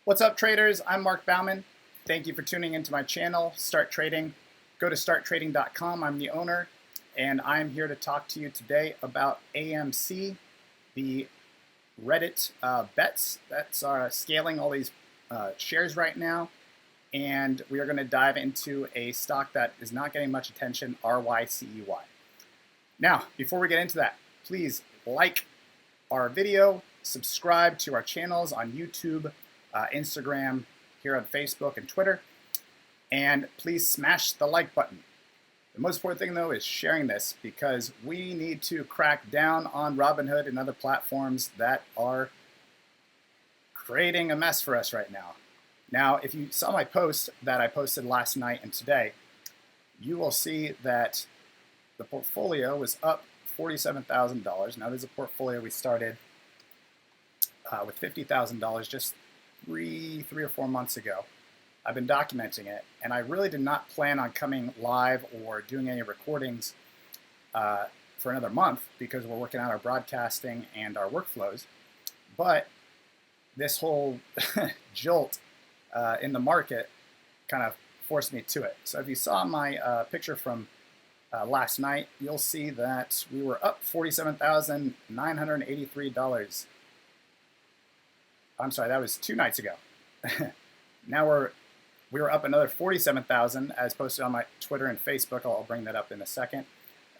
What's up, traders? I'm Mark Bauman. Thank you for tuning into my channel, Start Trading. Go to StartTrading.com. I'm the owner, and I'm here to talk to you today about AMC, the Reddit bets that are scaling all these shares right now. And we are going to dive into a stock that is not getting much attention, RYCEY. Now, before we get into that, please like our video, subscribe to our channels on YouTube, Instagram, here on Facebook and Twitter, and please smash the like button. The most important thing, though, is sharing this because we need to crack down on Robinhood and other platforms that are creating a mess for us right now. Now, if you saw my post that I posted last night and today, you will see that the portfolio was up $47,000. Now, this is a portfolio we started with $50,000 just three or 4 months ago. I've been documenting it, and I really did not plan on coming live or doing any recordings for another month because we're working on our broadcasting and our workflows. But this whole jolt in the market kind of forced me to it. So if you saw my picture from last night, you'll see that we were up $47,983. I'm sorry, that was 2 nights ago. Now we were up another 47,000 as posted on my Twitter and Facebook. I'll bring that up in a second.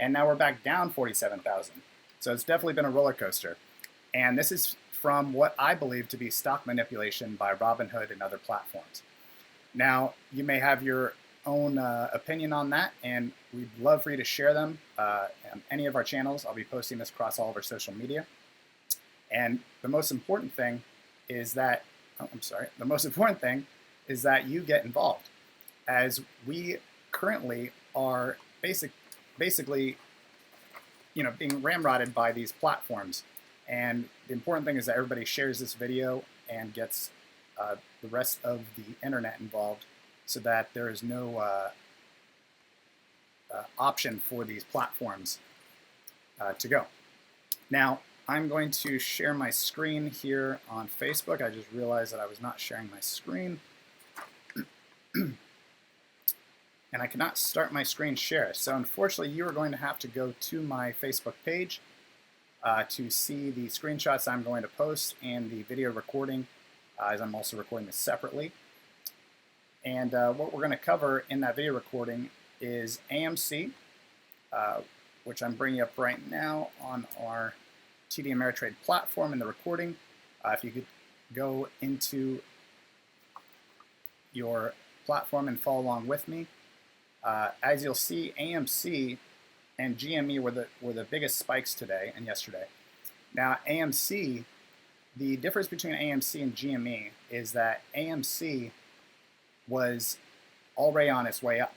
And now we're back down 47,000. So it's definitely been a roller coaster. And this is from what I believe to be stock manipulation by Robinhood and other platforms. Now, you may have your own opinion on that, and we'd love for you to share them on any of our channels. I'll be posting this across all of our social media. And the most important thing is that, the most important thing is that you get involved, as we currently are basically, being ramrodded by these platforms. And the important thing is that everybody shares this video and gets the rest of the internet involved, so that there is no option for these platforms to go. Now, I'm going to share my screen here on Facebook. I just realized that I was not sharing my screen. And I cannot start my screen share. So unfortunately, you are going to have to go to my Facebook page to see the screenshots I'm going to post and the video recording, as I'm also recording this separately. And what we're going to cover in that video recording is AMC, which I'm bringing up right now on our TD Ameritrade platform in the recording. If you could go into your platform and follow along with me. As you'll see, AMC and GME were the biggest spikes today and yesterday. Now, AMC, the difference between AMC and GME is that AMC was already on its way up.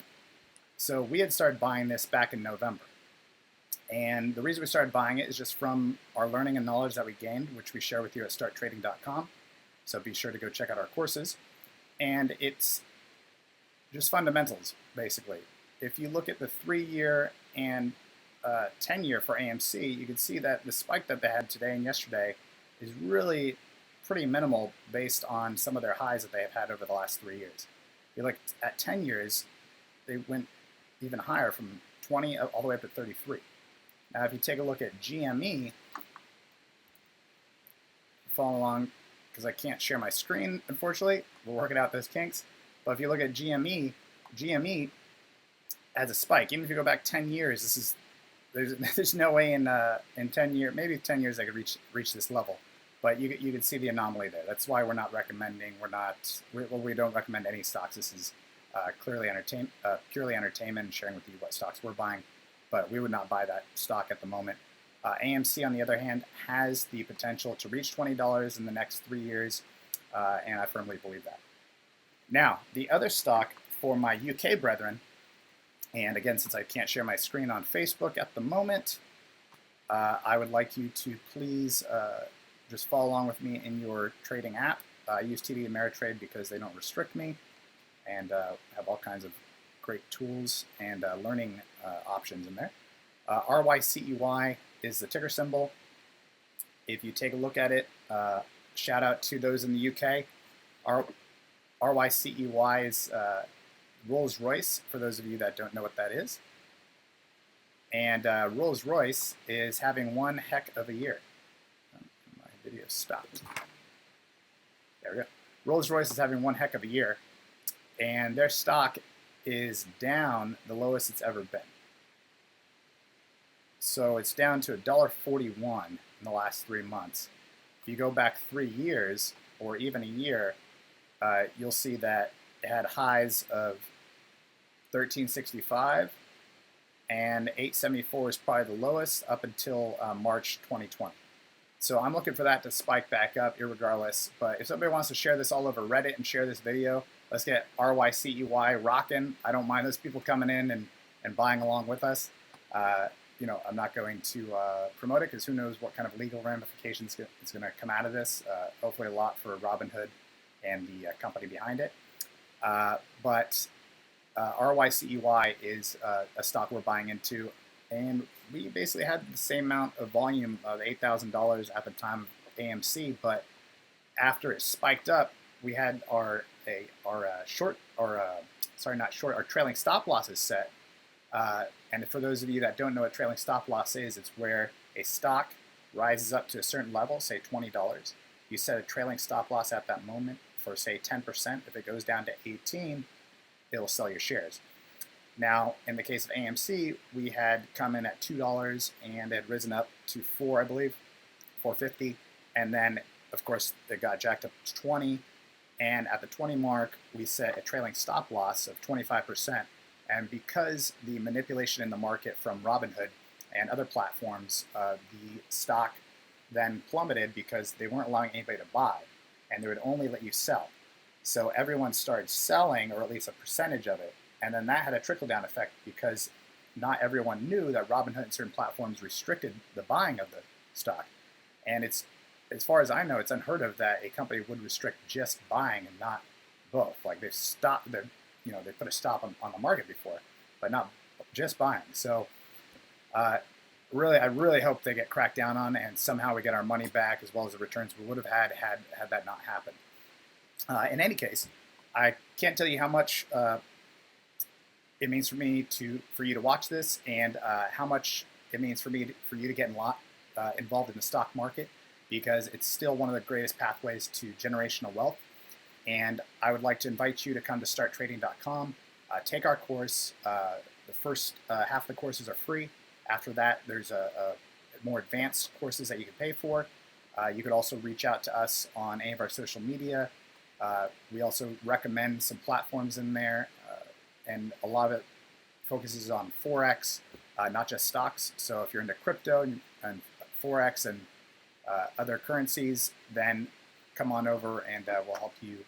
So we had started buying this back in November. And the reason we started buying it is just from our learning and knowledge that we gained, which we share with you at StartTrading.com. So be sure to go check out our courses. And it's just fundamentals, basically. If you look at the 3-year and 10-year for AMC, you can see that the spike that they had today and yesterday is really pretty minimal based on some of their highs that they have had over the last 3 years. If you look at 10 years, they went even higher, from 20 all the way up to 33. Now, if you take a look at GME, follow along, because I can't share my screen, unfortunately. We're working out those kinks. But if you look at GME has a spike. Even if you go back 10 years, there's no way in 10 years, maybe 10 years, they could reach this level. But you could see the anomaly there. That's why we're not recommending. We don't recommend any stocks. This is purely entertainment and sharing with you what stocks we're buying. But we would not buy that stock at the moment. AMC, on the other hand, has the potential to reach $20 in the next 3 years, and I firmly believe that. Now, the other stock for my UK brethren, and again, since I can't share my screen on Facebook at the moment, I would like you to please just follow along with me in your trading app. I use TD Ameritrade because they don't restrict me and have all kinds of great tools and learning options in there. RYCEY is the ticker symbol. If you take a look at it, shout out to those in the UK. RYCEY is Rolls-Royce, for those of you that don't know what that is. And Rolls-Royce is having one heck of a year. My video stopped. There we go. Rolls-Royce is having one heck of a year, and their stock is down the lowest it's ever been. So it's down to $1.41 in the last 3 months. If you go back 3 years or even a year, you'll see that it had highs of $13.65 and $8.74 is probably the lowest up until March 2020. So I'm looking for that to spike back up irregardless. But if somebody wants to share this all over Reddit and share this video, let's get RYCEY rocking. I don't mind those people coming in and buying along with us. You know, I'm not going to promote it because who knows what kind of legal ramifications is going to come out of this. Hopefully a lot for Robinhood and the company behind it. But RYCEY is a stock we're buying into, and we basically had the same amount of volume of $8,000 at the time of AMC, but after it spiked up, we had our trailing stop losses set. And for those of you that don't know what trailing stop loss is, it's where a stock rises up to a certain level, say $20. You set a trailing stop loss at that moment for, say, 10%. If it goes down to 18, it'll sell your shares. Now, in the case of AMC, we had come in at $2 and it had risen up to $4, I believe, $4.50. And then, of course, it got jacked up to 20. And at the 20 mark, we set a trailing stop loss of 25%. And because the manipulation in the market from Robinhood and other platforms, the stock then plummeted because they weren't allowing anybody to buy, and they would only let you sell. So everyone started selling, or at least a percentage of it, and then that had a trickle-down effect because not everyone knew that Robinhood and certain platforms restricted the buying of the stock. And it's, as far as I know, it's unheard of that a company would restrict just buying and not both. Like they've stopped, they put a stop on the market before, but not just buying. So I really hope they get cracked down on and somehow we get our money back as well as the returns we would have had that not happened. In any case, I can't tell you how much it means for you to watch this, and how much it means for you to get involved in the stock market, because it's still one of the greatest pathways to generational wealth. And I would like to invite you to come to StartTrading.com, take our course. The first half of the courses are free. After that, there's a more advanced courses that you can pay for. You could also reach out to us on any of our social media. We also recommend some platforms in there, and a lot of it focuses on Forex, not just stocks. So if you're into crypto and Forex and other currencies, then come on over and we'll help you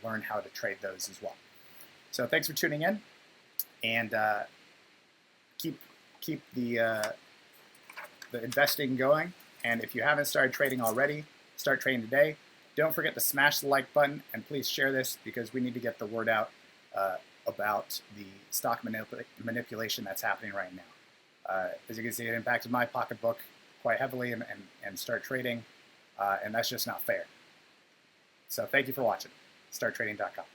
learn how to trade those as well. So thanks for tuning in, and keep the investing going. And if you haven't started trading already, start trading today. Don't forget to smash the like button, and please share this because we need to get the word out about the stock manipulation that's happening right now. As you can see, it impacted my pocketbook quite heavily and start trading, and that's just not fair. So thank you for watching. StartTrading.com.